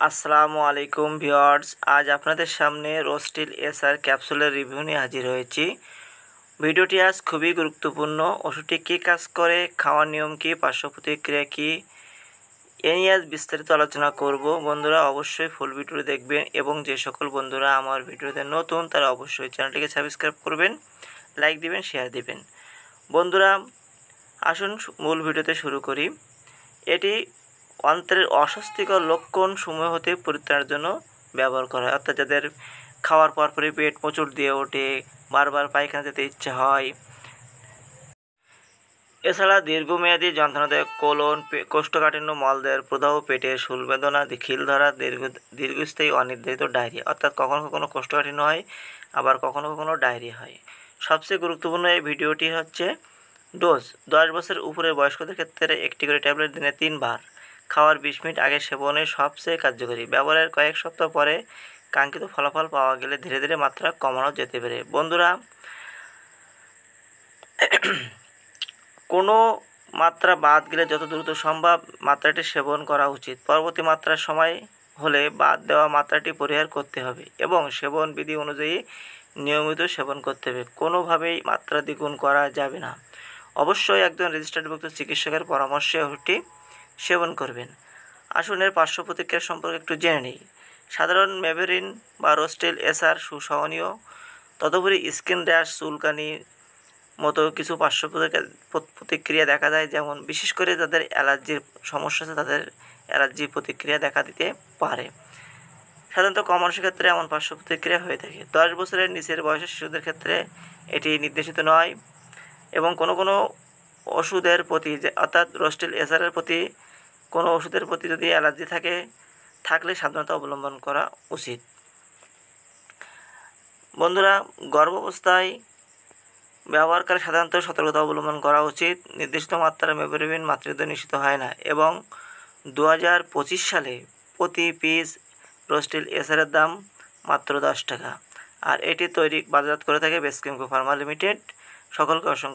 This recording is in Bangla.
আসসালামু আলাইকুম ভিউয়ার্স, আজ আপনাদের সামনে রোস্টিল এসআর ক্যাপসুলের রিভিউ নিয়ে হাজির হয়েছি। ভিডিওটি আজ খুবই গুরুত্বপূর্ণ। ওষুধটি কী কাজ করে, খাওয়ার নিয়ম কী, পার্শ্ব প্রতিক্রিয়া কী, এ নিয়ে আজ বিস্তারিত আলোচনা করব। বন্ধুরা অবশ্যই ফুল ভিডিওটি দেখবেন এবং যে সকল বন্ধুরা আমার ভিডিওতে নতুন তারা অবশ্যই চ্যানেলটিকে সাবস্ক্রাইব করবেন, লাইক দিবেন, শেয়ার দিবেন। বন্ধুরা আসুন মূল ভিডিওতে শুরু করি। এটি অন্ত্রের অস্বস্তিকর লক্ষণ সমূহ হতে পরিত্রাণের জন্য ব্যবহার করা হয়, অর্থাৎ যাদের খাওয়ার পরপরই পেট মোচড় দিয়ে ওঠে, বারবার পায়খানা যেতে ইচ্ছে হয়, এছাড়া দীর্ঘমেয়াদী যন্ত্রণাদায়ক কোলন, কোষ্ঠকাঠিন্য, মলদ্বার প্রদাহ, পেটের শূল বেদনা, খিল ধরা, দীর্ঘস্থায়ী অনির্ধারিত ডায়রিয়া, অর্থাৎ কখনো কখনো কোষ্ঠকাঠিন্য হয়, আবার কখনো কখনো ডায়রিয়া হয়। সবচেয়ে গুরুত্বপূর্ণ এই ভিডিওটি হচ্ছে ডোজ। 10 বছর উপরের বয়স্কদের ক্ষেত্রে একটি করে ট্যাবলেট দিনে 3 বার, খাওয়ার 20 মিনিট আগে সেবনে সবচেয়ে কার্যকরী। ব্যবহারের কয়েক সপ্তাহ পরে কাঙ্ক্ষিত ফলাফল পাওয়া গেলে ধীরে ধীরে মাত্রা কমানো যেতে পারে। বন্ধুরা কোনো মাত্রা বাদ গেলে যত দ্রুত সম্ভব মাত্রাটি সেবন করা উচিত। পরবর্তী মাত্রার সময় হলে বাদ দেওয়া মাত্রাটি পরিহার করতে হবে এবং সেবন বিধি অনুযায়ী নিয়মিত সেবন করতে হবে। কোনোভাবেই মাত্রা দ্বিগুণ করা যাবে না। অবশ্যই একজন রেজিস্টার্ডভুক্ত চিকিৎসকের পরামর্শে ওষুধটি সেবন করবেন। আসুন এর পার্শ্ব প্রতিক্রিয়া সম্পর্কে একটু জেনে নিই। সাধারণ মেভেরিন বা রোস্টিল এসআর সুসহনীয়, তদুপরি স্কিন র্যাশ, চুলকানি মতো কিছু পার্শ্ব প্রতিক্রিয়া দেখা যায়, যেমন বিশেষ করে যাদের অ্যালার্জির সমস্যা আছে তাদের অ্যালার্জি প্রতিক্রিয়া দেখা দিতে পারে। সাধারণত কম মানুষের ক্ষেত্রে এমন পার্শ্ব প্রতিক্রিয়া হয়ে থাকে। 10 বছরের নিচের বয়সের শিশুদের ক্ষেত্রে এটি নির্দেশিত নয় এবং কোনো কোনো ওষুধের প্রতি অর্থাৎ রোস্টিল এসআরের প্রতি কোনো ওষুধের প্রতি যদি অ্যালার্জি থাকলে সাবধানতা অবলম্বন করা উচিত। বন্ধুরা গর্ভাবস্থায় ব্যবহারকারী সাধারণত সতর্কতা অবলম্বন করা উচিত। নির্দিষ্ট মাত্রার মেভেরিন মাতৃত্ব নিষিদ্ধ হয় না এবং 2025 সালে প্রতি পিস রোস্টিল এসআরের দাম মাত্র 10 টাকা। আর এটি বাজারজাত করে থাকে বেসকেমকো ফার্মা লিমিটেড। সকলকে অসংখ্য